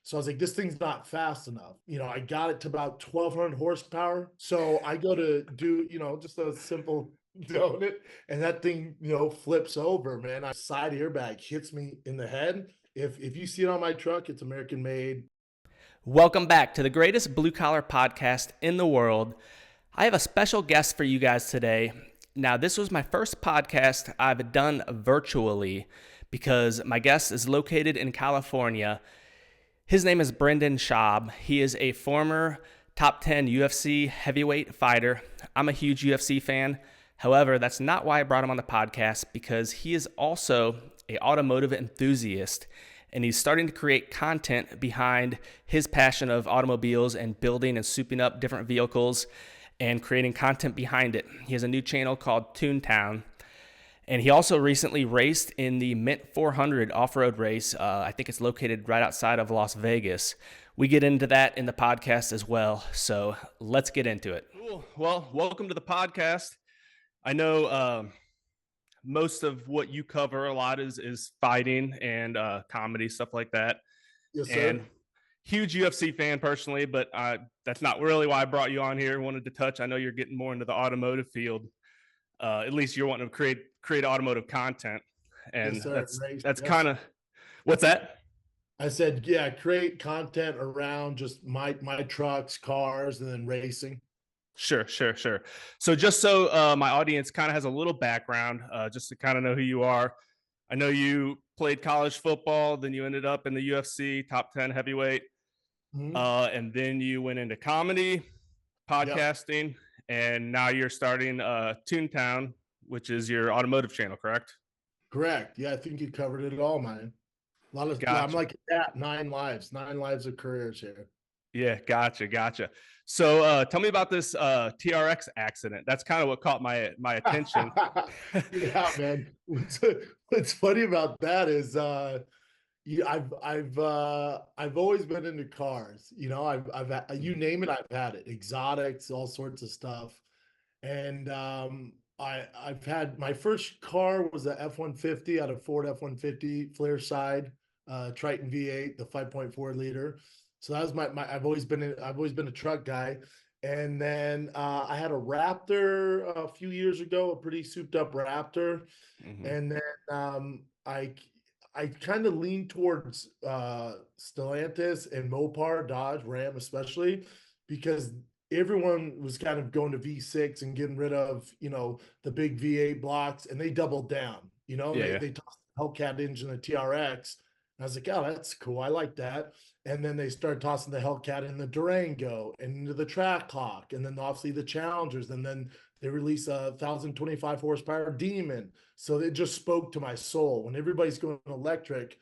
So I was like, this thing's not fast enough. I got it to about 1,200 horsepower. So I go to do, just a simple donut, and that thing, flips over, man. A side airbag hits me in the head. If you see it on my truck, it's American made. Welcome back to the greatest blue collar podcast in the world. I have a special guest for you guys today. Now, this was my first podcast I've done virtually because my guest is located in California. His name is Brendan Schaub. He is a former top 10 UFC heavyweight fighter. I'm a huge UFC fan. However, that's not why I brought him on the podcast, because he is also an automotive enthusiast, and he's starting to create content behind his passion of automobiles and building and souping up different vehicles and creating content behind it. He has a new channel called Toontown, and he also recently raced in the Mint 400 off-road race. I think it's located right outside of Las Vegas. We get into that in the podcast as well, so let's get into it. Cool. Well, welcome to the podcast. I know most of what you cover a lot is fighting and comedy, stuff like that. Yes, sir. And huge UFC fan personally, but that's not really why I brought you on here. Wanted to touch. I know you're getting more into the automotive field. At least you're wanting to create automotive content, Yes, and sir. Race. that's Yes. kind of what's that? I said, yeah, create content around just my trucks, cars, and then racing. Sure. So just so my audience kind of has a little background, just to kind of know who you are. I know you played college football, then you ended up in the UFC, top 10 heavyweight, Mhm. and then you went into comedy, Yep. podcasting, and now you're starting Toontown, which is your automotive channel, correct? Correct. Yeah, I think you covered it all, man. I'm Gotcha. like that. 9 lives of careers here. Yeah, gotcha. So tell me about this TRX accident. That's kind of what caught my attention. Yeah, man. What's funny about that is I've always been into cars. You name it, I've had it. Exotics, all sorts of stuff. And I've had my first car was a F-150 out of Ford F-150 flare side, Triton V8, the 5.4 liter. So that was my I've always been a truck guy. And then I had a Raptor a few years ago, a pretty souped up Raptor. Hmm. And then I kind of lean towards Stellantis and Mopar, Dodge, Ram especially, because everyone was kind of going to V6 and getting rid of, the big V8 blocks, and they doubled down. Yeah, They yeah. they tossed the Hellcat engine, the TRX. And I was like, oh, that's cool. I like that. And then they started tossing the Hellcat in the Durango and into the Trackhawk, and then obviously the Challengers, and then they release a 1,025 horsepower Demon. So it just spoke to my soul. When everybody's going electric,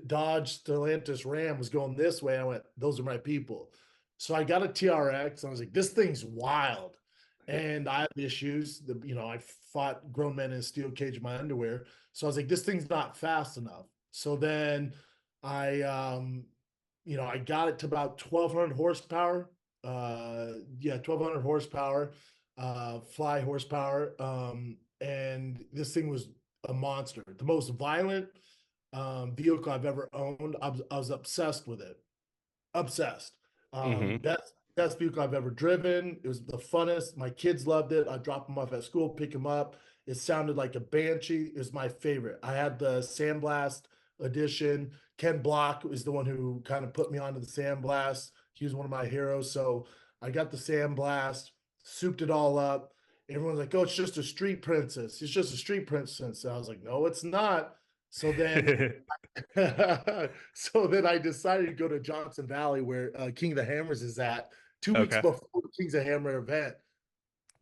Dodge, Stellantis, Ram was going this way. I went, those are my people. So I got a TRX. I was like, this thing's wild. And I have issues. I fought grown men in a steel cage in my underwear. So I was like, this thing's not fast enough. So then I, I got it to about 1,200 horsepower. Yeah, 1,200 horsepower, fly horsepower. And this thing was a monster, the most violent vehicle I've ever owned. I was obsessed with it, obsessed. Hmm. Best vehicle I've ever driven. It was the funnest. My kids loved it. I drop them off at school, pick them up. It sounded like a Banshee. It was my favorite. I had the Sandblast edition. Ken Block was the one who kind of put me onto the Sandblast. He was one of my heroes. So I got the Sandblast, souped it all up. Everyone's like, oh, it's just a street princess. It's just a street princess. And I was like, no, it's not. So then so then I decided to go to Johnson Valley, where King of the Hammers is at, 2 weeks Okay. before the Kings of Hammer event.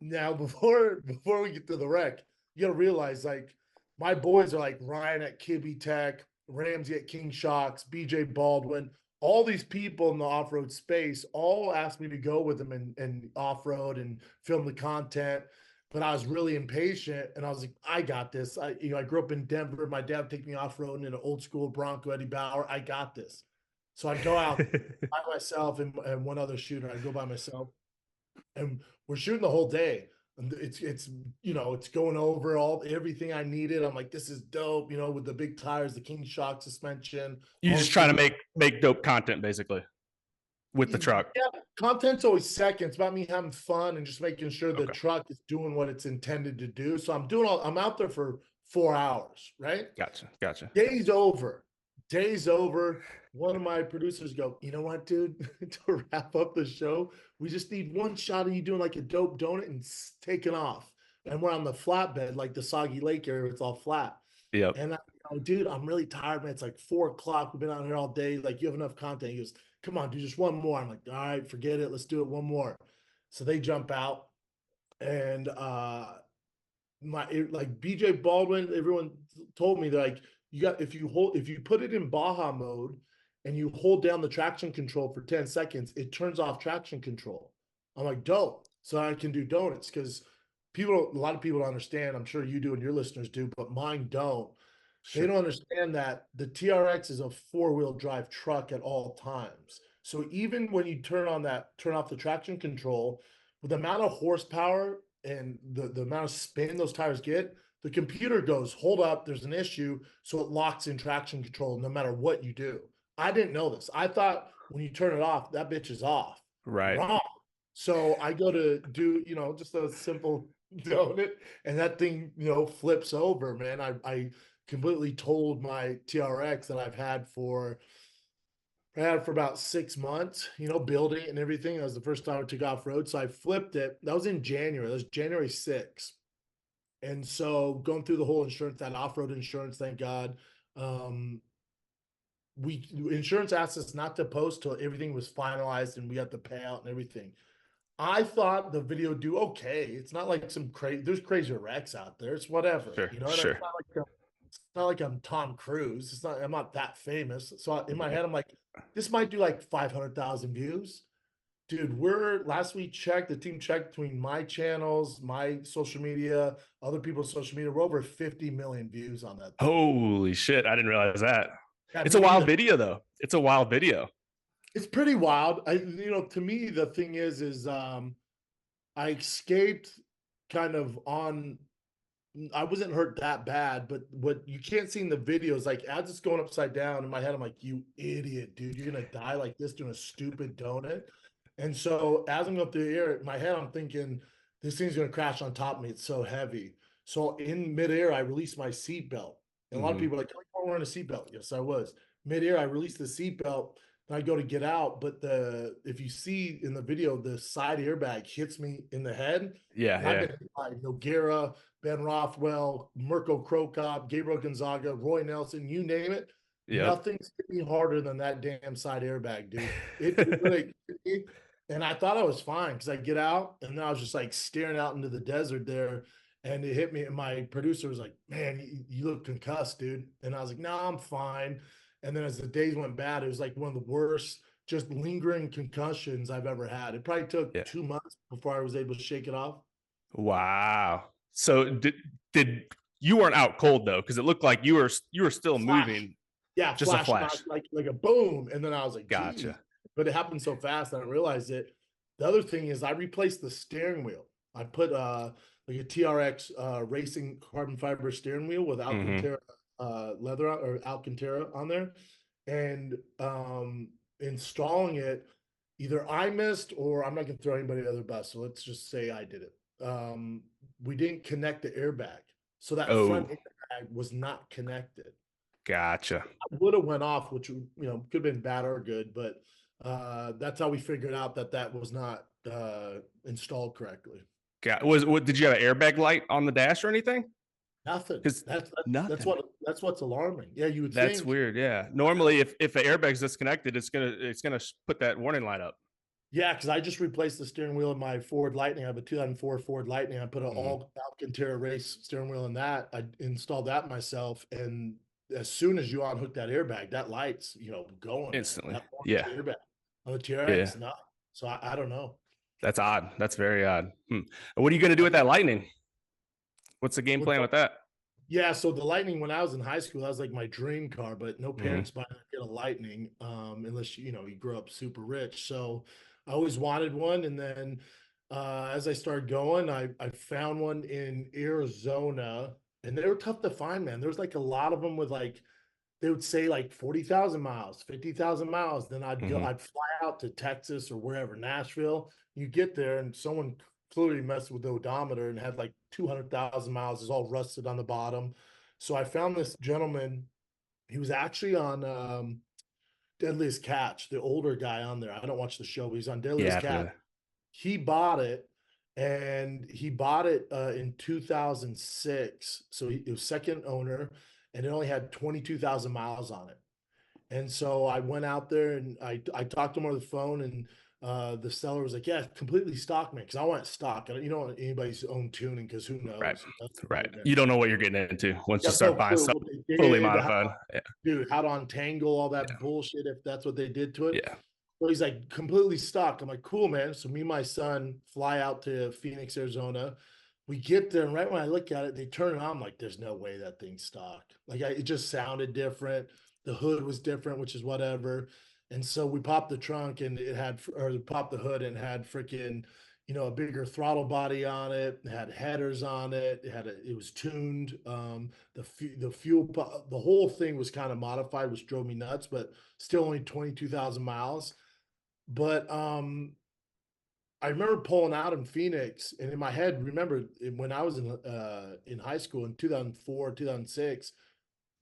Now, before we get to the wreck, you got to realize, like, my boys are like Ryan at Kibby Tech, Ramsey at King Shocks, BJ Baldwin. All these people in the off road space all asked me to go with them and off road and film the content. But I was really impatient, and I was like, I got this. I grew up in Denver. My dad would take me off road in an old school Bronco Eddie Bauer. I got this. So I go out by myself and one other shooter. I go by myself, and we're shooting the whole day. And it's it's going over everything I needed. I'm like, this is dope, with the big tires, the King shock suspension, You all just this trying to video. make dope content basically with the truck. Yeah, content's always second. It's about me having fun and just making sure the Okay. truck is doing what it's intended to do. So I'm out there for 4 hours, right? Gotcha. Gotcha. Day's over. Day's over. One of my producers go, you know what, dude? To wrap up the show, we just need one shot of you doing like a dope donut and taking off. And we're on the flatbed, like the Soggy Lake area, it's all flat. Yep. And I go, dude, I'm really tired, man. It's like 4 o'clock. We've been out here all day. Like, you have enough content. He goes, come on, dude, just one more. I'm like, all right, forget it. Let's do it one more. So they jump out and like BJ Baldwin, everyone told me, they're like, if you put it in Baja mode and you hold down the traction control for 10 seconds, it turns off traction control. I'm like, dope. So I can do donuts, because a lot of people don't understand. I'm sure you do and your listeners do, but mine don't. They Sure. don't understand that the TRX is a four-wheel drive truck at all times. So even when you turn off the traction control, with the amount of horsepower and the amount of spin those tires get, the computer goes, hold up, there's an issue. So it locks in traction control no matter what you do. I didn't know this. I thought when you turn it off, that bitch is off. Right. Wrong. So I go to do, just a simple donut, and that thing, flips over, man. I completely told my TRX that I had for about 6 months, building and everything. That was the first time I took off road. So I flipped it. That was in January. That was January 6th. And so going through the whole insurance, that off-road insurance, thank God. Insurance asked us not to post till everything was finalized and we got the payout and everything. I thought the video would do okay. It's not like there's crazy wrecks out there. It's whatever, Sure. and Sure. it's not like I'm Tom Cruise. I'm not that famous. So in my Yeah. head, I'm like, this might do like 500,000 views. Dude, last week checked, the team checked between my channels, my social media, other people's social media, we're over 50 million views on that thing. Holy shit. I didn't realize that. Yeah, It's a me wild neither. video though. It's a wild video. It's pretty wild. To me, the thing is I escaped kind of on. I wasn't hurt that bad, but what you can't see in the videos, like as it's going upside down in my head, I'm like, you idiot, dude, you're gonna die like this doing a stupid donut. And so as I'm going through the air, in my head, I'm thinking this thing's gonna crash on top of me. It's so heavy. So in midair, I released my seatbelt. And a lot of Mhm. people are like, oh, you're wearing a seatbelt. Yes, I was. Midair, I released the seatbelt. And I go to get out, but if you see in the video, the side airbag hits me in the head. Yeah. And I've Yeah. been hit by Noguera, Ben Rothwell, Mirko Krokop, Gabriel Gonzaga, Roy Nelson, you name it. Yep. Nothing's hit me harder than that damn side airbag, dude. It really hit me. And I thought I was fine because I get out and then I was just like staring out into the desert there, and it hit me. And my producer was like, man, you look concussed, dude. And I was like, no, I'm fine. And then as the days went bad, it was like one of the worst, just lingering concussions I've ever had. It probably took Yeah. 2 months before I was able to shake it off. Wow. So did you weren't out cold though? Because it looked like you were still Flash. moving. Yeah, Just a flash flash. like a boom. And then I was like, geez. Gotcha. But it happened so fast I didn't realize it. The other thing is I replaced the steering wheel. I put like a TRX racing carbon fiber steering wheel with Mm-hmm. Alcantara leather or Alcantara on there. And installing it, either I missed or I'm not gonna throw anybody under the bus. So let's just say I did it. We didn't connect the airbag. So that front Oh, airbag was not connected. gotcha. Would have went off, which could have been bad or good, but that's how we figured out that was not installed correctly. What did you have an airbag light on the dash or anything? Nothing. Because That's nothing. that's what's alarming. Yeah, you would That's think. weird. Yeah. Normally, if the airbag's disconnected, it's gonna put that warning light up. Yeah, because I just replaced the steering wheel in my Ford Lightning. I have a 2004 Ford Lightning. I put an Mm-hmm. all Alcantara race steering wheel in that. I installed that myself, and as soon as you unhook that airbag, that light's going, man. Instantly. That orange Yeah. airbag on the Yeah. TRX, no. So I don't know. That's odd. That's very odd. And what are you gonna do with that lightning? What's the game What's plan with that? Yeah, so the Lightning when I was in high school, that was like my dream car, but no Mm-hmm. parents buy get a Lightning unless you grow up super rich. So I always wanted one, and then As I started going, I found one in Arizona, and they were tough to find, man. There was like a lot of them with like they would say like 40,000 miles, 50,000 miles. Then Hmm. I'd fly out to Texas or wherever, Nashville. You get there and someone clearly messed with the odometer and had like 200,000 miles, is all rusted on the bottom. So I found this gentleman. He was actually on Deadliest Catch, the older guy on there. I don't watch the show, but he's on Deadliest Yeah, Catch. familiar. He bought it, and he bought it in 2006. So it was second owner, and it only had 22,000 miles on it. And so I went out there and I talked to him on the phone, and the seller was like, "Yeah, completely stock, man." Because I want stock. You don't want anybody's own tuning because who Right. knows? That's the Right. nightmare. You don't know what you're getting into once You you have no start buying clue stuff what they fully did, modified. Yeah. dude, how to untangle all that Yeah. bullshit if that's what they did to it. Yeah. So he's like completely stuck. I'm like, cool, man. So me and my son fly out to Phoenix, Arizona. We get there, and right when I look at it, they turn it on. I'm like, there's no way that thing's stock. It just sounded different. The hood was different, which is whatever. And so we popped the trunk, and it had, or we popped the hood and it had freaking, a bigger throttle body on it. It had headers on it. It was tuned. The fuel, the whole thing was kind of modified, which drove me nuts, but still only 22,000 miles. But I remember pulling out in Phoenix, and in my head, remember when I was in high school in 2004, 2006,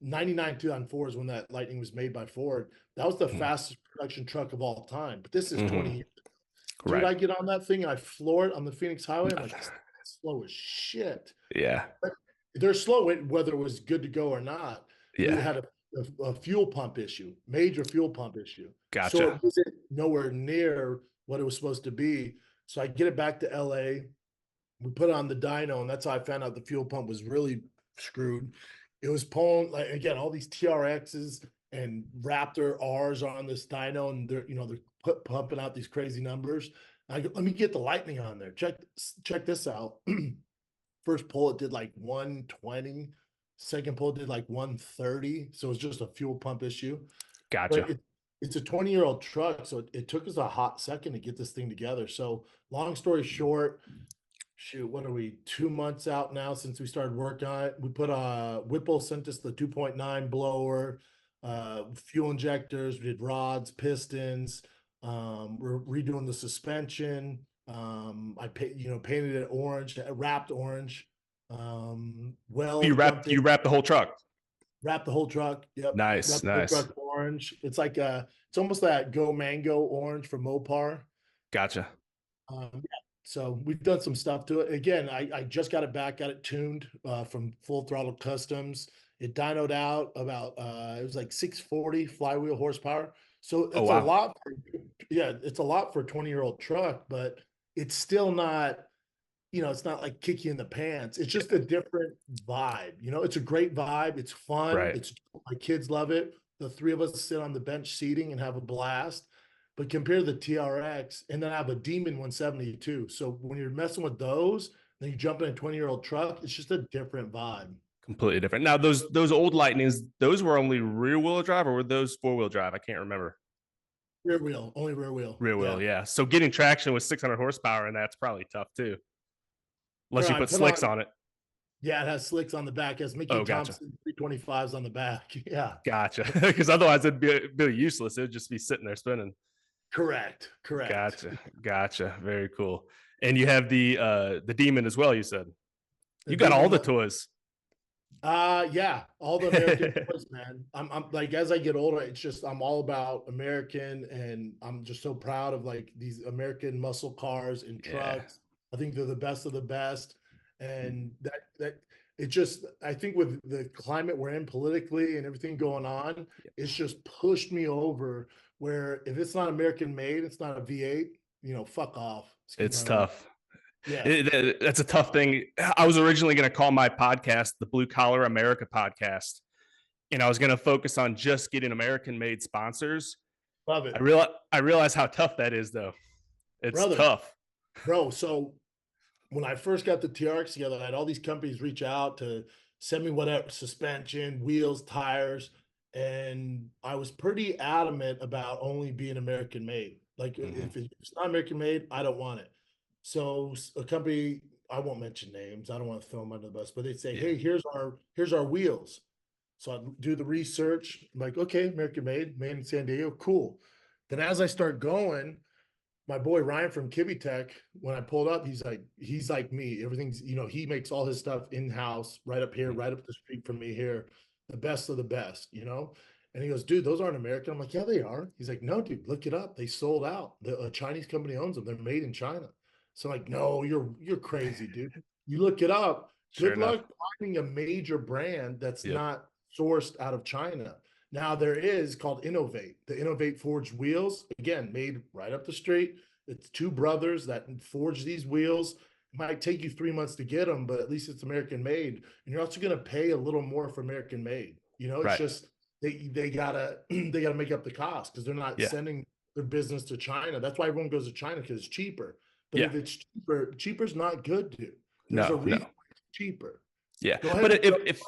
99, 2004 is when that Lightning was made by Ford. That was the fastest production truck of all time. But this is 20 Mm-hmm. years. Dude, Right. I get on that thing and I floor it on the Phoenix Highway. I'm like, this is slow as shit. Yeah. But they're slow, whether it was good to go or not. But it Yeah. had a fuel pump issue, major fuel pump issue. So Gotcha. it wasn't nowhere near what it was supposed to be. So I get it back to LA. We put it on the dyno, and that's how I found out the fuel pump was really screwed. It was pulling, like, again, all these TRXs and Raptor R's are on this dyno, and they're pumping out these crazy numbers. I go, let me get the Lightning on there. Check this out. First pull it did like 120. Second pull did like 130. So it's just a fuel pump issue. But Gotcha. it's a 20-year-old truck, so it took us a hot second to get this thing together. So long story short, shoot, what are we, 2 months out now since we started working on it? We put Whipple sent us the 2.9 blower, fuel injectors, we did rods, pistons, we're redoing the suspension. Painted it orange, wrapped orange. You Weld wrapped jumped in, you wrapped the whole truck. wrapped the whole truck. Yep, Nice. wrapped the whole Nice. truck orange. It's almost that Go Mango orange from Mopar. Gotcha. Yeah, so we've done some stuff to it. Again, I just got it back, got it tuned from Full Throttle Customs. It dynoed out about it was like 640 flywheel horsepower. So Oh it's a wow. lot. Yeah, it's a lot for a 20-year-old truck, but it's still not, it's not like kick you in the pants. It's just a different vibe. It's a great vibe. It's fun. Right. My kids love it. The three of us sit on the bench seating and have a blast. But compare the TRX, and then I have a Demon 172. So when you're messing with those, then you jump in a 20-year-old truck, it's just a different vibe. Completely different. Now those old Lightnings, those were only rear wheel drive or were those four wheel drive? I can't remember. Rear wheel, only rear wheel. Rear wheel, Yeah. yeah. So getting traction with 600 horsepower and that's probably tough too, unless Bro, you I put put slicks on, on it. yeah, it has slicks on the back. It has Mickey Oh, gotcha. Thompson 325s on the back. Yeah. Gotcha. Because otherwise it'd be useless. It would just be sitting there spinning. Correct. Correct. Gotcha. Gotcha. Very cool. And you have the demon as well, you said. The You got all Demon the toys. Yeah, all the American toys, man. I'm like, as I get older, it's just I'm all about American, and I'm just so proud of like these American muscle cars and Yeah. trucks. I think they're the best of the best, and that it just, I think with the climate we're in politically and everything going on, it's just pushed me over where if it's not American made, it's not a V8, fuck off. Excuse my It's language. tough. Yeah, That's a tough thing. I was originally going to call my podcast the Blue Collar America podcast, and I was going to focus on just getting American made sponsors. love I it, realize I realize how tough that is, though. It's brother, tough. bro. So when I first got the TRX together, I had all these companies reach out to send me whatever suspension, wheels, tires, and I was pretty adamant about only being American made. Like Mm-hmm. if it's not American made, I don't want it. So a company, I won't mention names. I don't want to throw them under the bus, but they'd say, Yeah. "Hey, here's our wheels." So I do the research. I'm like, okay, American made in San Diego, cool. Then as I start going, my boy Ryan from Kibby Tech, when I pulled up, he's like me. Everything's, he makes all his stuff in-house, right up here, Mm. right up the street from me here, the best of the best. And he goes, dude, those aren't American. I'm like, yeah, they are. He's like, no, dude, look it up. They sold out. A Chinese company owns them. They're made in China. So I'm like, no, you're crazy, dude. You look it up. Sure Good enough. luck finding a major brand that's Yep. not sourced out of China. Now there is called Innovate, the Innovate forged wheels, again, made right up the street. It's two brothers that forge these wheels. It might take you 3 months to get them, but at least it's American made. And you're also going to pay a little more for American made. It's Right. just they gotta they gotta make up the cost because they're not Yeah. sending their business to China. That's why everyone goes to China because it's cheaper. But Yeah. if it's cheaper, cheaper's not good, dude. There's a No, reason no. it's cheaper. Yeah. Go ahead But and if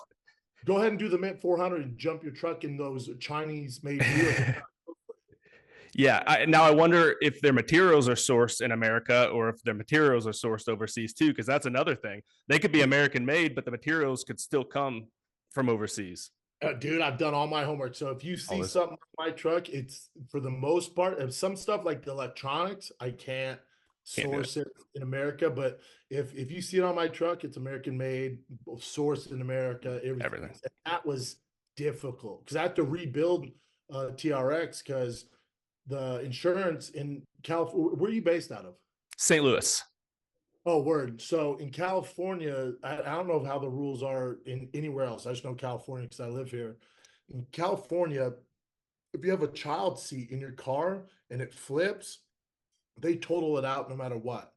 go ahead and do the Mint 400 and jump your truck in those Chinese made wheels. yeah, now I wonder if their materials are sourced in America or if their materials are sourced overseas too, because that's another thing. They could be American made, but the materials could still come from overseas. Dude, I've done all my homework. So if you All see this. something on my truck, it's for the most part, if some stuff like the electronics, I can't Can't do it. source it in America. But if you see it on my truck, it's American made, sourced in America, everything. Everything. And that was difficult because I had to rebuild TRX because the insurance in California, where are you based out of? St. Louis. Oh, word. So in California, I don't know how the rules are in anywhere else. I just know California because I live here. In California, if you have a child seat in your car and it flips, they total it out no matter what.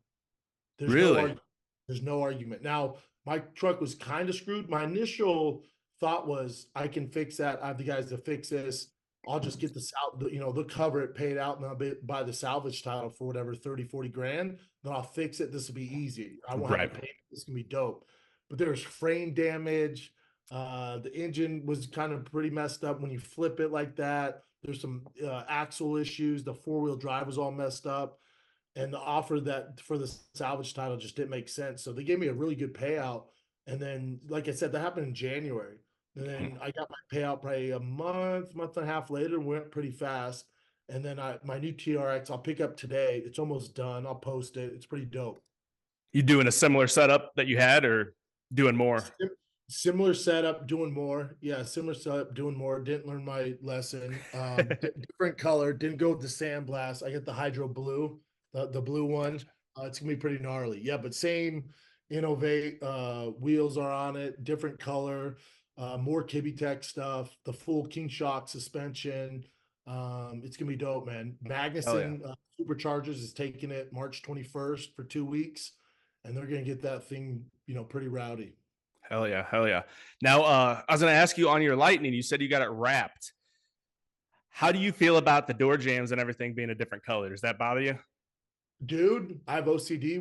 There's no Really? argument. There's no argument. Now, my truck was kind of screwed. My initial thought was I can fix that. I have the guys to fix this. I'll just get they'll cover it, pay it out, and I'll buy the salvage title for whatever, 30, 40 grand. Then I'll fix it. This will be easy. I won't have a Right. payment. This can be dope. But there's frame damage. The engine was kind of pretty messed up when you flip it like that. There's some axle issues. The four-wheel drive was all messed up and the offer that for the salvage title just didn't make sense. So they gave me a really good payout. And then, like I said, that happened in January. And then I got my payout probably a month and a half later, went pretty fast. And then my new TRX, I'll pick up today. It's almost done. I'll post it. It's pretty dope. You doing a similar setup that you had or doing more? Similar setup, doing more. Yeah, similar setup, doing more. Didn't learn my lesson. Different color. Didn't go with the sandblast. I get the hydro blue, the blue one. Gotcha. It's gonna be pretty gnarly. Yeah, but same innovate. Wheels are on it. Different color. More Kibby Tech stuff. The full King Shock suspension. It's gonna be dope, man. Hell yeah. Magnuson Superchargers is taking it March 21st for 2 weeks, and they're gonna get that thing, pretty rowdy. Hell yeah. Hell yeah. Now, I was going to ask you on your Lightning, you said you got it wrapped. How do you feel about the door jams and everything being a different color? Does that bother you? Dude, I have OCD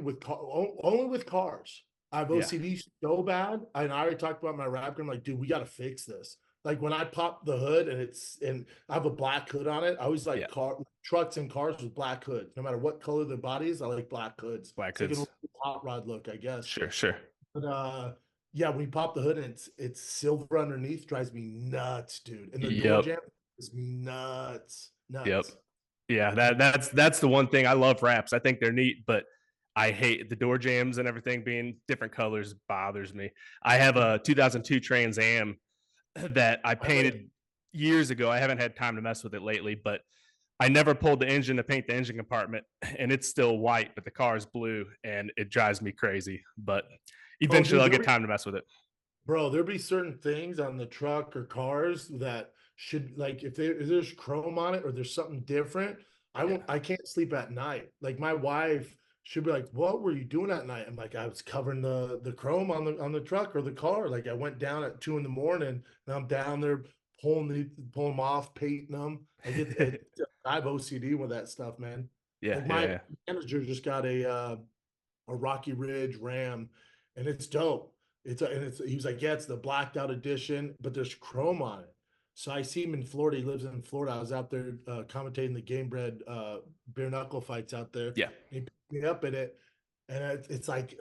only with cars. I have Yeah. OCD so bad. And I already talked about my Raptor. I'm like, dude, we got to fix this. Like when I pop the hood and I have a black hood on it. I always like Yeah. trucks and cars with black hoods. No matter what color the body is, I like black hoods. Black It's like an hoods. old hot rod look, I guess. Sure. Sure. But yeah, when you pop the hood and it's silver underneath, drives me nuts, dude. And the door Yep. jam is me nuts, Yep. nuts. Yeah. That's the one thing I love wraps. I think they're neat, but I hate the door jams and everything being different colors bothers me. I have a 2002 Trans Am that I I know. painted years ago. I haven't had time to mess with it lately, but I never pulled the engine to paint the engine compartment, and it's still white, but the car is blue, and it drives me crazy. But Oh, eventually, dude, I'll get time to mess with it. bro, there'll be certain things on the truck or cars that should like if there's chrome on it or there's something different, Yeah, I can't sleep at night. Like my wife should be like, "What were you doing at night?" I'm like, "I was covering the chrome on the truck or the car." Like I went down at 2 in the morning and I'm down there pulling them off, painting them. I have OCD with that stuff, man. yeah, Like yeah, my yeah. manager just got a Rocky Ridge Ram, and it's dope. He was like, yeah, it's the blacked out edition, but there's chrome on it. So I see him in Florida. He lives in Florida. I was out there commentating the game bred bare knuckle fights out there. Yeah. He picked me up in it, And it's like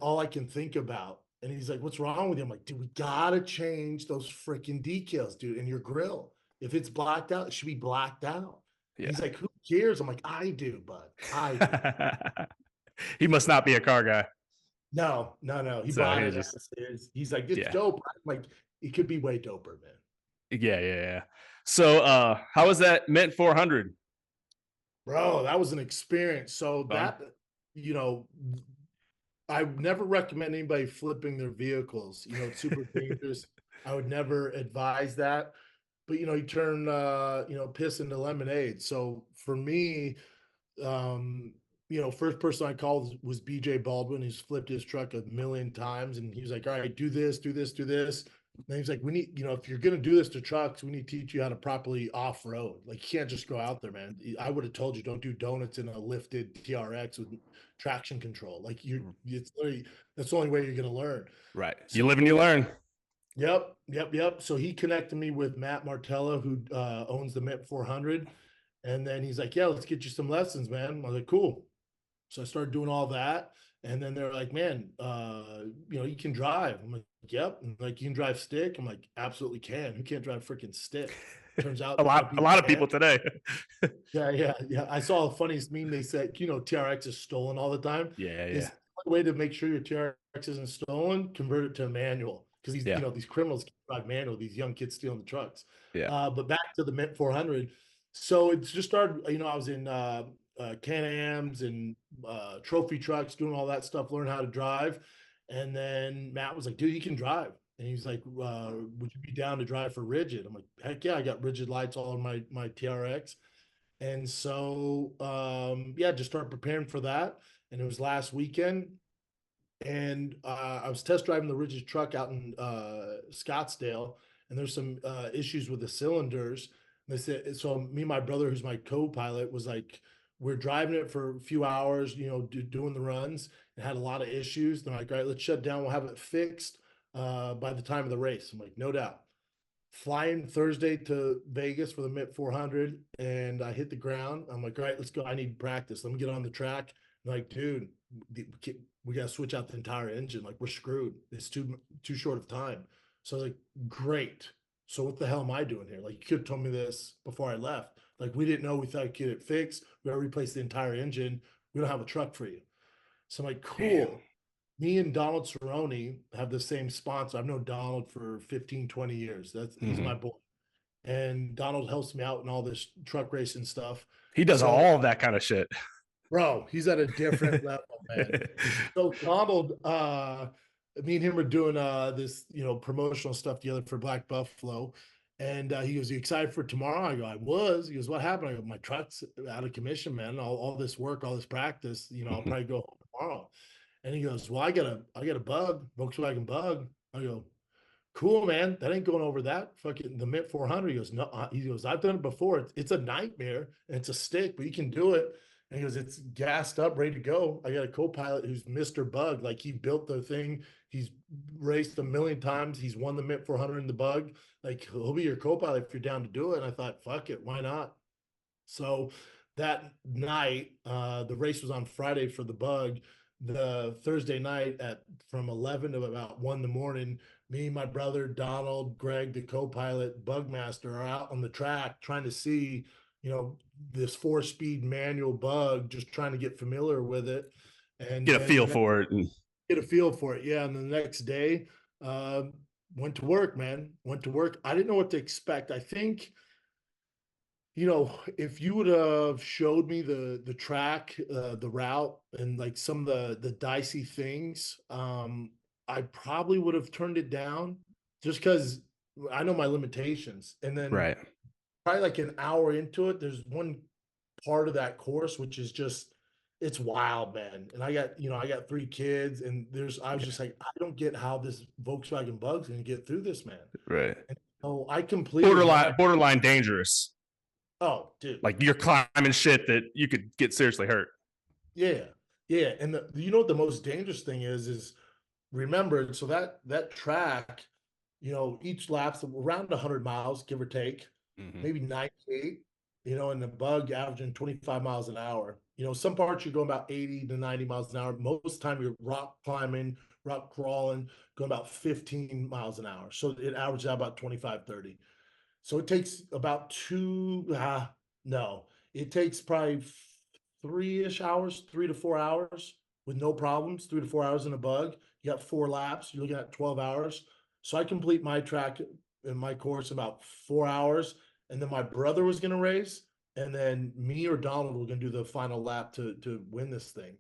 all I can think about. And he's like, "What's wrong with you?" I'm like, "Dude, we gotta change those freaking decals, dude, in your grill. If it's blacked out, it should be blacked out." And Yeah. he's like, "Who cares?" I'm like, "I do, bud. I do." He must not be a car guy. No, no, no. He So bought he it just, as is. He's like, "It's yeah. dope." I'm like, it could be way doper, man. Yeah, yeah, yeah. So how was that Mint 400? Bro, that was an experience. So Fun? that, you know, I would never recommend anybody flipping their vehicles. It's super dangerous. I would never advise that. But you turn piss into lemonade. So for me, um, first person I called was BJ Baldwin. He's flipped his truck a million times, and he was like, "All right, do this, do this, do this." And he's like, "We need, if you're gonna do this to trucks, we need to teach you how to properly off road. Like, you can't just go out there, man. I would have told you don't do donuts in a lifted TRX with traction control. Like, it's literally that's the only way you're gonna learn." Right. So You live and you learn. yep, yep, yep. So he connected me with Matt Martella, who owns the Mint 400. And then he's like, "Yeah, let's get you some lessons, man." I was like, "Cool." So I started doing all that. And then they're like, "Man, you can drive." I'm like, "Yep." And like, "You can drive stick?" I'm like, "Absolutely can. Who can't drive freaking stick?" Turns out A a lot of lot, a people lot of can. people today. Yeah, yeah, yeah. I saw the funniest meme. They said, TRX is stolen all the time. Yeah, yeah, Is the only way to make sure your TRX isn't stolen, convert it to a manual. Because yeah, these criminals can drive manual, these young kids stealing the trucks. yeah. But back to the Mint 400. So it's just started, I was in Can-Ams and trophy trucks, doing all that stuff, learn how to drive. And then Matt was like, "Dude, you can drive." And he's like, "Would you be down to drive for rigid?" I'm like, "Heck yeah, I got rigid lights all on my TRX." And so, yeah, just start preparing for that. And it was last weekend. And I was test driving the Rigid truck out in Scottsdale. And there's some issues with the cylinders. And they said, so me and my brother, who's my co pilot, was like, we're driving it for a few hours, doing the runs and had a lot of issues. They're like, "All right, let's shut down. We'll have it fixed by the time of the race." I'm like, "No doubt." Flying Thursday to Vegas for the Mint 400, and I hit the ground. I'm like, "All right, let's go. I need practice. Let me get on the track." I'm like, "Dude, we got to switch out the entire engine. Like, we're screwed. It's too short of time." So I was like, "Great. So what the hell am I doing here? Like, you could have told me this before I left. Like, we didn't know. We thought we could get it fixed. We got to replace the entire engine. We don't have a truck for you." So I'm like, Damn. "Cool." Me and Donald Cerrone have the same sponsor. I've known Donald for 15, 20 years. He's my Mm-hmm. boy. And Donald helps me out in all this truck racing stuff. He does So, all of that kind of shit. bro, he's at a different level, man. So Donald, me and him are doing this, promotional stuff together for Black Buffalo. And he goes, "You excited for tomorrow?" I go, "I was." He goes, "What happened?" I go, "My truck's out of commission, man. All this work, all this practice, I'll Mhm. probably go home tomorrow." And he goes, "Well, I got a bug, Volkswagen bug." I go, "Cool, man. That ain't going over that fucking the Mint 400." He goes, "No." He goes, "I've done it before. It's a nightmare and it's a stick, but you can do it." And he goes, "It's gassed up, ready to go." I got a co-pilot who's Mr. Bug. Like, he built the thing. He's raced a million times. He's won the Mint 400 in the bug. Like, he'll be your co-pilot if you're down to do it. And I thought, fuck it, why not? So that night, the race was on Friday for the bug. The Thursday night at from 11 to about 1 in the morning, me, my brother, Donald, Greg, the co-pilot, Bugmaster are out on the track trying to see, you know, this 4-speed manual bug, just trying to get familiar with it. And Get a then the feel next for it. And get a feel for it. Yeah. And the next day, uh, went to work, man. Went to work. I didn't know what to expect. I think if you would have showed me the track, the route, and like some of the dicey things, I probably would have turned it down just because I know my limitations. And then right. probably like an hour into it, there's one part of that course which is just it's wild, man. And I got 3 kids, and I was Yeah. just like, I don't get how this Volkswagen Bug's gonna get through this, man. Right. And so I completed one. Borderline dangerous. Oh, dude. Like you're climbing shit that you could get seriously hurt. Yeah, yeah, and what the most dangerous thing is remember, so that track, each lap's around 100 miles, give or take, Mm-hmm. maybe 98. and the bug averaging 25 miles an hour. Some parts you're going about 80 to 90 miles an hour. Most of the time you're rock climbing, rock crawling, going about 15 miles an hour. So it averages out about 25, 30. So it takes about no, it takes probably 3-ish hours, 3 to 4 hours with no problems, 3 to 4 hours in a bug. You got 4 laps, you're looking at 12 hours. So I complete my track in my course in about 4 hours. And then my brother was going to race. And then me or Donald were going to do the final lap to win this thing.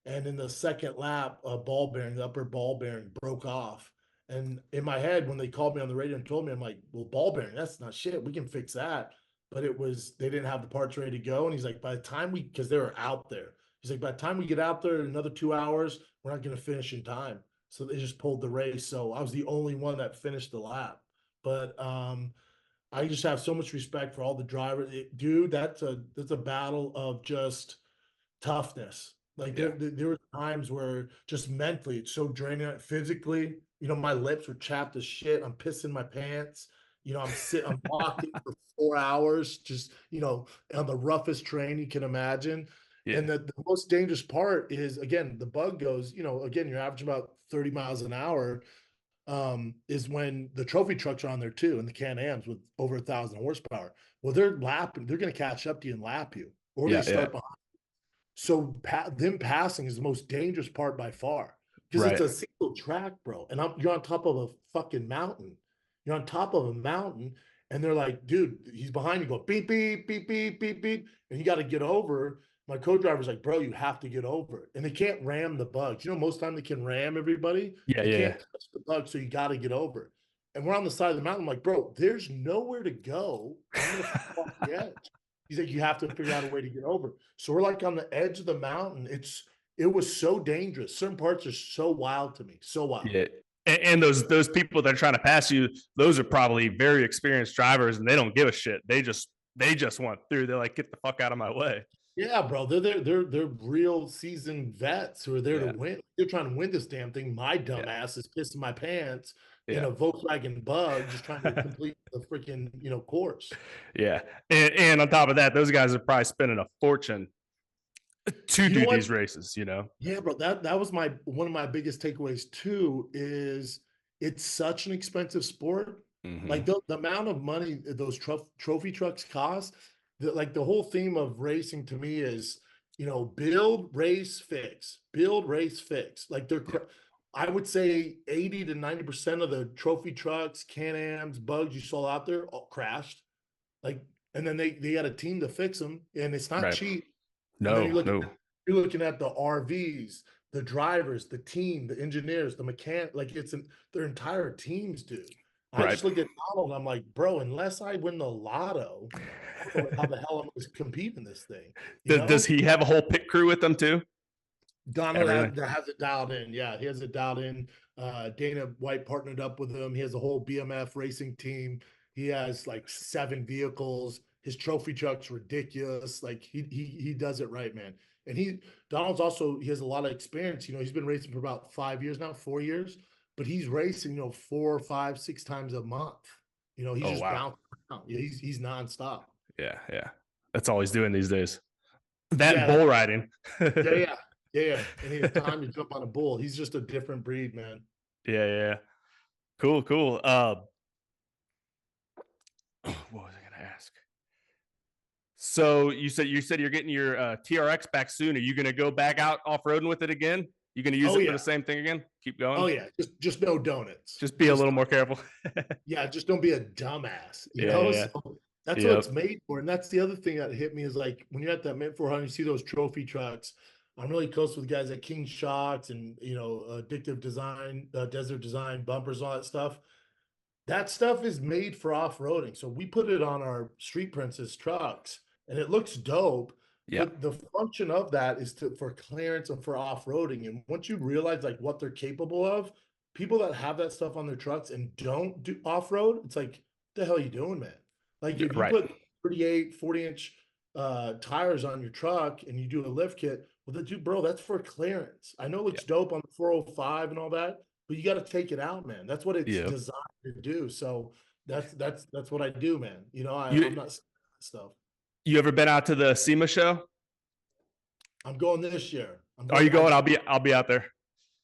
And in the second lap, a ball bearing, the upper ball bearing broke off. And in my head, when they called me on the radio and told me, I'm like, well, ball bearing, that's not shit. We can fix that. But they didn't have the parts ready to go. And he's like, by the time because they were out there, he's like, by the time we get out there in another 2 hours, we're not going to finish in time. So they just pulled the race. So I was the only one that finished the lap. But I just have so much respect for all the drivers. Dude, that's a battle of just toughness. Like Yeah. there were times where just mentally it's so draining. Physically, my lips were chapped as shit. I'm pissing my pants. I'm walking for 4 hours, just on the roughest terrain you can imagine. Yeah. And the most dangerous part is again, the bug goes, again, you're averaging about 30 miles an hour. Is when the trophy trucks are on there too, and the Can-Ams with over 1,000 horsepower. Well, they're going to catch up to you and lap you, or they Yeah. Yeah. start behind. So them passing is the most dangerous part by far because it's Right. a single track, bro. And you're on top of a fucking mountain. You're on top of a mountain, and they're like, dude, he's behind you. Go beep beep beep beep beep beep, and you got to get over. My co-driver's like, bro, you have to get over it, and they can't ram the bugs. Most time they can ram everybody. Yeah. They Yeah. can't Yeah. touch the bug, so you got to get over it. And we're on the side of the mountain. I'm like, bro, there's nowhere to go. I'm gonna fall off the edge. He's like, you have to figure out a way to get over. So we're like on the edge of the mountain. It was so dangerous. Certain parts are so wild to me. So wild. Yeah. And those people that are trying to pass you, those are probably very experienced drivers, and they don't give a shit. They just want through. They're like, get the fuck out of my way. Yeah, bro. They're real seasoned vets who are there to Yeah. win. They're trying to win this damn thing. My dumb Yeah. ass is pissing my pants in Yeah. a Volkswagen Bug, just trying to complete the freaking course. Yeah. And on top of that, those guys are probably spending a fortune to You know do what? these races, you know? Yeah, bro. That was one of my biggest takeaways too. Is it's such an expensive sport. Like Mm-hmm. the amount of money those trophy trucks cost. Like the whole theme of racing to me is build, race, fix, build, race, fix. Like Yeah. I would say 80 to 90% of the trophy trucks, Can-Ams, bugs you saw out there all crashed. Like, and then they got a team to fix them, and it's not Right. cheap. And then No, no. you're looking at the RVs, the drivers, the team, the engineers, the mechanic, like their entire teams, dude. I Right. just look at Donald and I'm like, bro, unless I win the lotto, I don't know how the hell I'm going to compete in this thing, Does he have a whole pit crew with them too? Donald Everything. has it dialed in. Yeah, he has it dialed in. Dana White partnered up with him. He has a whole BMF racing team. He has like 7 vehicles. His trophy truck's ridiculous. Like he does it right, man. And he has a lot of experience. He's been racing for about 5 years now, 4 years, but he's racing, 4, 5, 6 times a month. He's Oh just wow. bouncing around. Yeah, he's nonstop. Yeah, yeah. That's all he's doing these days. That and Yeah, bull riding. yeah, yeah, yeah. And he has time to jump on a bull. He's just a different breed, man. Yeah, yeah. Cool, cool. What was I gonna ask? So you said you're getting your TRX back soon. Are you gonna go back out off roading with it again? You gonna use Oh it for yeah. the same thing again? Keep Oh going. yeah. Just no donuts. Just be a little more careful. Yeah, just don't be a dumbass, Yeah, yeah, So that's what yep, it's made for. And that's the other thing that hit me is like when you're at that Mint 400, you see those trophy trucks. I'm really close with guys at King Shocks and Addictive Design, Desert Design, bumpers, all that stuff. That stuff is made for off-roading. So we put it on our Street Princess trucks and it looks dope. yeah, But the function of that is for clearance and for off-roading. And once you realize like what they're capable of, people that have that stuff on their trucks and don't do off-road, it's like, what the hell are you doing, man? Like yeah, if you right. put 38, 40-inch tires on your truck and you do a lift kit, well, bro, that's for clearance. I know it Yeah, looks dope on the 405 and all that, but you got to take it out, man. That's what it's yeah. designed to do. So that's what I do, man. I'm You not stuff. You ever been out to the SEMA show? I'm going this year. I'm Are you going. going? I'll be out there.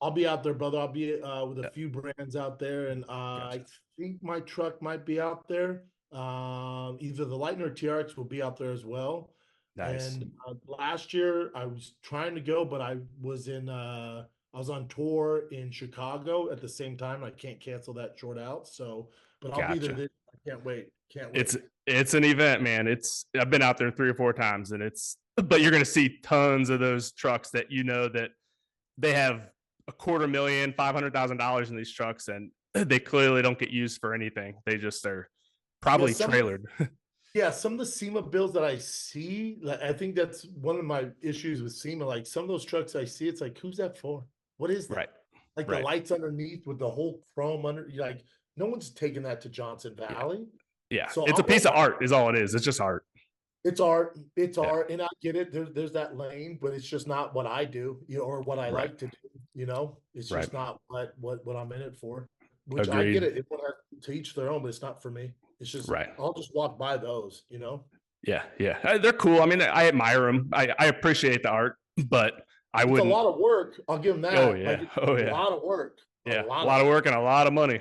I'll be out there, brother. I'll be with a Yeah, few brands out there, and I gotcha. think my truck might be out there. Either the Lightning or TRX will be out there as well. Nice. And last year I was trying to go, but I was on tour in Chicago at the same time. I can't cancel that short out. So, but I'll be there. Gotcha. I can't wait. Can't It's wait. it's an event, man. I've been out there 3 or 4 times, and but you're gonna see tons of those trucks that that they have $250,000, $500,000 in these trucks, and they clearly don't get used for anything. They just are Yeah, probably trailered. some of the SEMA bills that I see, like I think that's one of my issues with SEMA. Like some of those trucks I see, it's like, who's that for? What is Right, that? Like the right. lights underneath with the whole chrome under. You're like, no one's taking that to Johnson Yeah, Valley. yeah. So It's a I'll piece go of buy. art, is all it is. It's just art. It's Yeah, art, and I get it. There's that lane, but it's just not what I do, or what I right, like to do. It's right. just not what I'm in it for. Which I get Agreed. it. Everyone has to each their own, but it's not for me. It's just Right. I'll just walk by those. Yeah, yeah. They're cool. I mean, I admire them. I appreciate the art, but I It's a wouldn't. lot of work. I'll give them Oh that. Like yeah. it's Oh a yeah. lot of work. A Yeah. A lot of lot of work. work and a lot of money.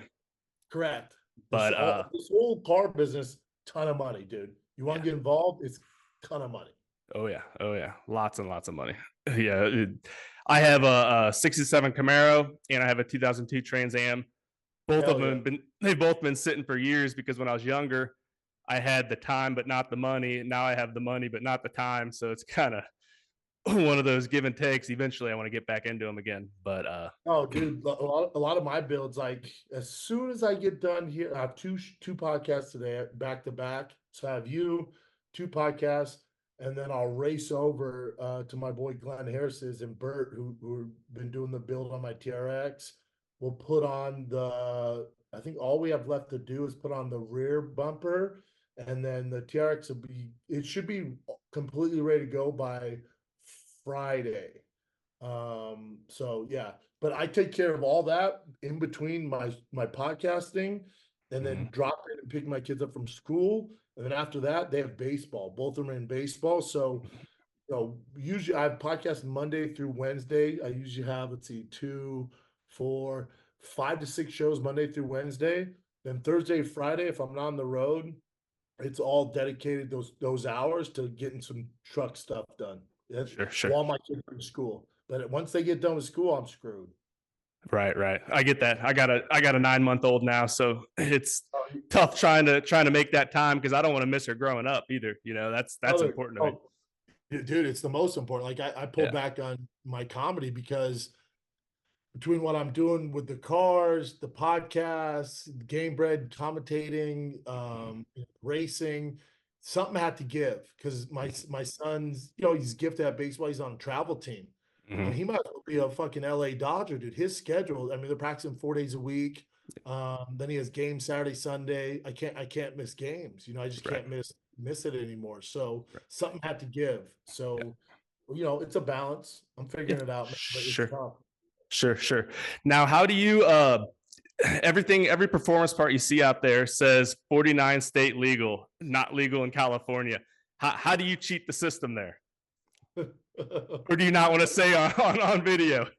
Correct. But This whole car business, ton of money, dude. You want yeah. to get involved? It's ton of money. Oh yeah. Oh yeah. Lots and lots of money. Yeah. I have a 67 Camaro and I have a 2002 Trans Am. Both of Hell them yeah. they've both been sitting for years because when I was younger, I had the time but not the money. Now I have the money but not the time. So it's kind of one of those give and takes. Eventually, I want to get back into them again. But Oh, dude, a lot of my builds, like as soon as I get done here, I have two podcasts today back to back. So I have you, two podcasts, and then I'll race over to my boy Glenn Harris's and Bert, who been doing the build on my TRX. We'll put on I think all we have left to do is put on the rear bumper, and then the TRX it should be completely ready to go by Friday. So yeah, but I take care of all that in between my podcasting, and then mhm. drop in and pick my kids up from school. And then after that, they have baseball. Both of them are in baseball. So, usually I have podcasts Monday through Wednesday. I usually have, let's see, 5 to 6 shows Monday through Wednesday. Then Thursday, Friday, if I'm not on the road, it's all dedicated those hours to getting some truck stuff done. That's Sure, sure. while my kids are in school. But once they get done with school, I'm screwed. Right, right. I get that. I got a 9 month old now, so it's Oh, tough trying to make that time because I don't want to miss her growing up either. That's brother, important to me. oh, dude, it's the most important. Like I pull Yeah. back on my comedy because between what I'm doing with the cars, the podcasts, game bread, commentating, racing, something had to give because my son's, he's gifted at baseball. He's on a travel team, and Mhm. he might as well be a fucking LA Dodger, dude. His schedule, I mean, they're practicing 4 days a week. Then he has games Saturday, Sunday. I can't miss games. I just Right. can't miss it anymore. So Right. something had to give. Yeah. So, it's a balance. I'm Yeah. figuring it out, man, but it's Sure. tough. Sure. Sure. Now, how do you every performance part you see out there says 49 state legal, not legal in California. How do you cheat the system there? Or do you not want to say on video?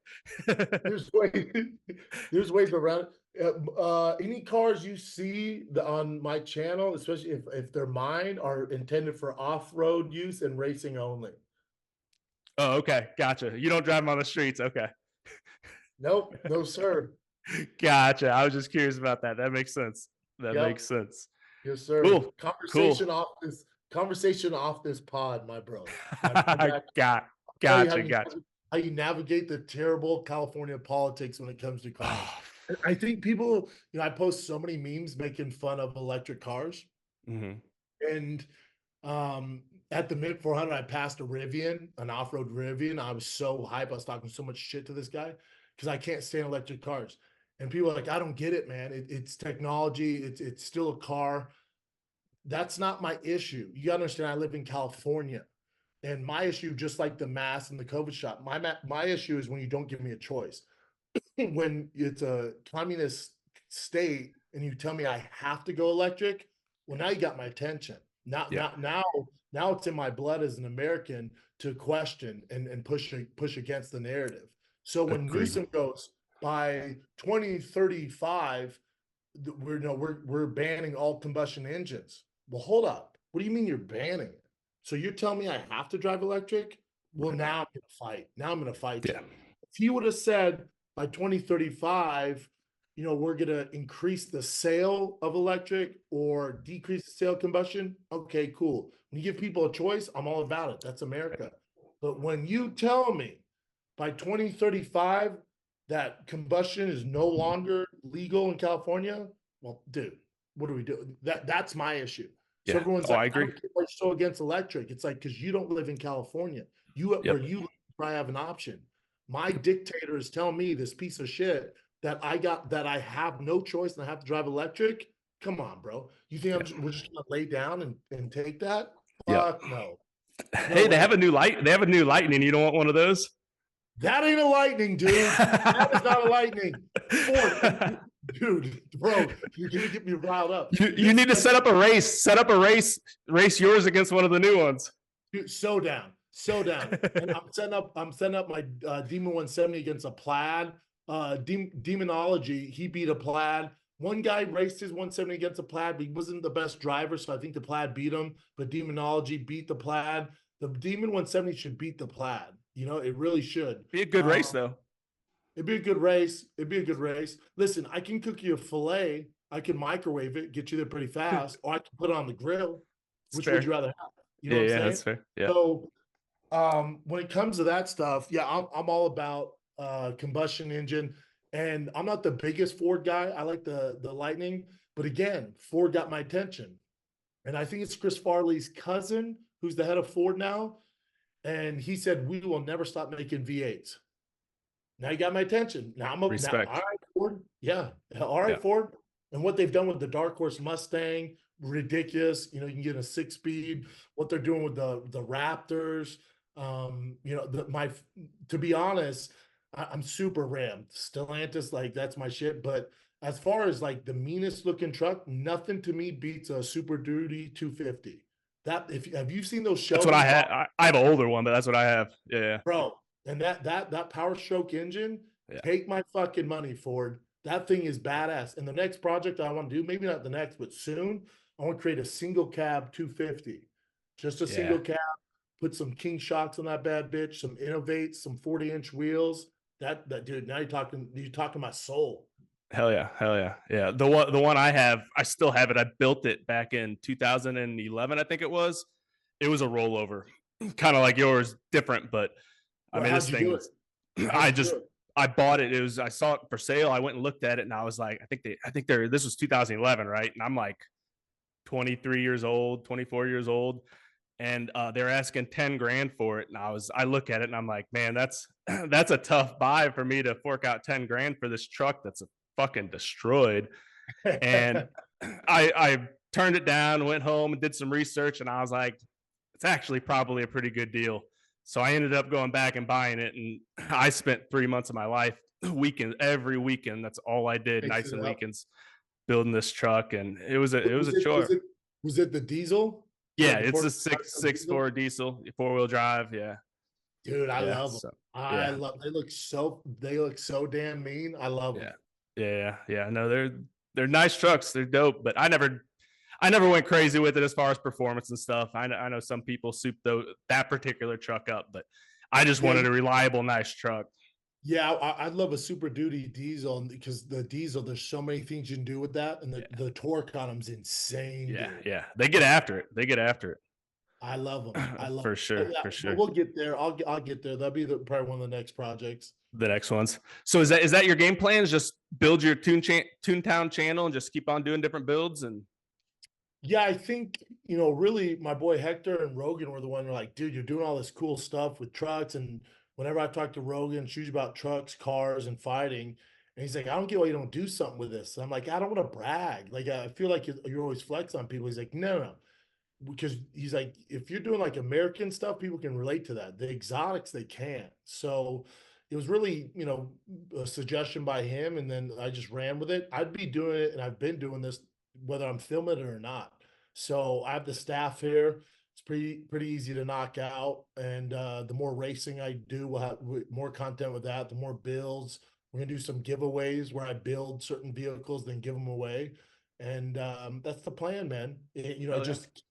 There's ways, there's ways around it. Any cars you see on my channel, especially if they're mine, are intended for off-road use and racing only. Oh, okay. Gotcha. You don't drive them on the streets. Okay. Nope, no sir. Gotcha. I was just curious about that. That makes sense. That Yep, makes sense. yes sir. Cool. Cool. Conversation off this pod, my bro. My back. Got Tell you gotcha. Gotcha. how you navigate the terrible California politics when it comes to cars. Oh, I think people, I post so many memes making fun of electric cars. mhm. And at the Mint 400, I passed a Rivian, an off-road Rivian. I was so hype. I was talking so much shit to this guy because I can't stand electric cars. And people are like, I don't get it, man. It's technology. It's still a car. That's not my issue. You gotta understand, I live in California. And my issue, just like the mask and the COVID shot, my issue is when you don't give me a choice. When it's a communist state and you tell me I have to go electric, well, now you got my attention. Now, Yeah. now, now Now it's in my blood as an American to question and push against the narrative. So when Agreed. Newsom goes by 2035, we're banning all combustion engines. Well, hold up. What do you mean you're banning it? So you're telling me I have to drive electric? Well, now I'm gonna fight. Now I'm gonna fight Yeah. you. If he would have said by 2035, we're gonna increase the sale of electric or decrease the sale of combustion, okay, cool. When you give people a choice, I'm all about it. That's America. But when you tell me by 2035 that combustion is no longer legal in California, well, dude, what do we do? That's my issue. So Yeah. everyone's Oh, like, I I agree. don't care why you're so against electric. It's like because you don't live in California. You where Yep. you live, probably have an option. My dictator is telling me this piece of shit that I have no choice and I have to drive electric. Come on, bro. You think Yep. we're just gonna lay down and take that? Yep. Fuck no. No Hey, they have way. a new light. They have a new lightning. You don't want one of those? That ain't a lightning, dude. That is not a lightning. Ford, dude, bro, you're gonna get me riled up. You This need to set up a race. Set up a race yours against one of the new ones. dude, so down, so down. And I'm setting up my Demon 170 against a Plaid. Demonology, he beat a Plaid. One guy raced his 170 against a Plaid, but he wasn't the best driver, so I think the Plaid beat him. But Demonology beat the Plaid. The Demon 170 should beat the Plaid. It really should. Be a good race though. It'd be a good race. It'd be a good race. Listen, I can cook you a filet. I can microwave it, get you there pretty fast, or I can put it on the grill. It's Which would you fair. rather have? You know Yeah, what I'm yeah, saying? that's fair. Yeah. So, when it comes to that stuff, yeah, I'm all about combustion engine, and I'm not the biggest Ford guy. I like the Lightning, but again, Ford got my attention, and I think it's Chris Farley's cousin who's the head of Ford now, and he said we will never stop making V8s. Now you got my attention. Now I'm up. Now, all Respect. right, Ford. Yeah. All right, Yeah. Ford. And what they've done with the Dark Horse Mustang, ridiculous. You can get a 6-speed. What they're doing with the Raptors. To be honest, I'm super rammed. Stellantis, like that's my shit. But as far as like the meanest looking truck, nothing to me beats a Super Duty 250. That if have you seen those That's what Shelby I had. I have an older one, but that's what I have. Yeah. bro? And that Power Stroke engine, Yeah. take my fucking money, Ford. That thing is badass. And the next project I want to do, maybe not the next, but soon, I want to create a single cab 250. Just a Yeah. single cab, put some king shocks on that bad bitch, some innovates, some 40-inch wheels. That dude, now you're talking my soul. Hell yeah. Hell yeah. Yeah. The one I have, I still have it. I built it back in 2011, I think it was. It was a rollover. Kind of like yours, different, but I Well, mean, how'd this you do thing it? was, How'd you do it? I bought it. I saw it for sale. I went and looked at it and I was like, this was 2011, right? And I'm like 23 years old, 24 years old. And they're asking 10 grand for it. And I look at it and I'm like, man, that's a tough buy for me to fork out 10 grand for this truck that's fucking destroyed. And I turned it down, went home and did some research, and I was like, it's actually probably a pretty good deal. So I ended up going back and buying it, and I spent 3 months of my life every weekend. That's all I did, Fixed nights it and up. weekends, building this truck, and it was Was a it was chore. it was it the diesel? Was Yeah, it the it's four a six diesel? four diesel, 4-wheel drive. Yeah, Dude, I yeah, love them. so I yeah, love. They look so damn mean. I love them. yeah, yeah. No, they're nice trucks. They're dope, but I never went crazy with it as far as performance and stuff. I know some people soup that particular truck up, but I just Yeah, wanted a reliable, nice truck. yeah. I'd love a Super Duty diesel because the diesel, there's so many things you can do with that, and Yeah, the torque on them's insane, yeah, dude. yeah. They get after it. They get after I love them. I it love. for But sure, yeah, for but sure. we'll get there. I'll get there. That'll be probably one of the next projects. The next ones. So is that your game plan? Is just build your Toontown channel and just keep on doing different builds and Yeah, I think, really my boy Hector and Rogan were the one who were like, dude, you're doing all this cool stuff with trucks. And whenever I talk to Rogan, she's about trucks, cars, and fighting. And he's like, I don't get why you don't do something with this. And I'm like, I don't want to brag. Like, I feel like you're always flex on people. He's like, no. Because he's like, if you're doing like American stuff, people can relate to that. The exotics, they can't. So it was really, a suggestion by him. And then I just ran with it. I'd be doing it, and I've been doing this whether I'm filming it or not. So I have the staff here. It's pretty easy to knock out, and the more racing I do, we'll have more content with that. The more builds, we're gonna do some giveaways where I build certain vehicles, then give them away, and that's the plan, man. It Hell yeah. just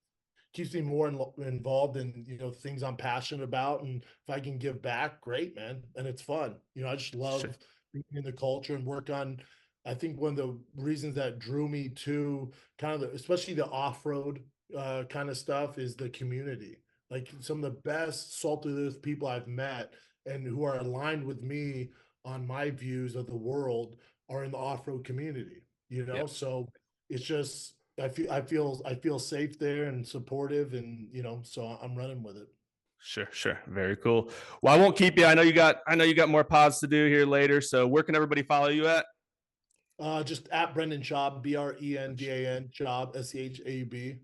keeps me more involved in things I'm passionate about, and if I can give back, great, man, and it's fun. I just Sure. love being in the culture and work on. I think one of the reasons that drew me to kind of especially the off-road kind of stuff is the community. Like some of the best salted earth people I've met and who are aligned with me on my views of the world are in the off-road community. Yep. So it's just I feel safe there and supportive, and so I'm running with it. Sure, sure. Very cool. Well, I won't keep you. I know you got more pods to do here later. So where can everybody follow you at? Just at Brendan Schaub, Brendan Schaub, Schaub.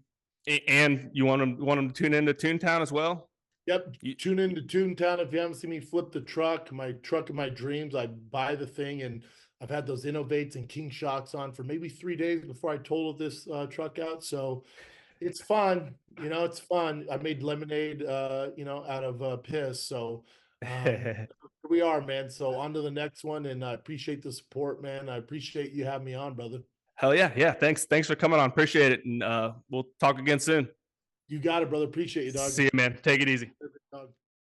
And you want them to tune into Toontown as well? Yep. You, Tune in to Toontown. If you haven't seen me flip the truck, my truck of my dreams, I buy the thing, and I've had those Innovates and King Shocks on for maybe 3 days before I totaled this truck out. So it's fun. It's fun. I made lemonade, out of piss. So here we are, man. So on to the next one, and I appreciate the support, man. I appreciate you having me on, brother. Hell yeah, yeah. Thanks for coming on. Appreciate it, and we'll talk again soon. You got it, brother. Appreciate you, dog. See you, man. Take it easy. Perfect, dog.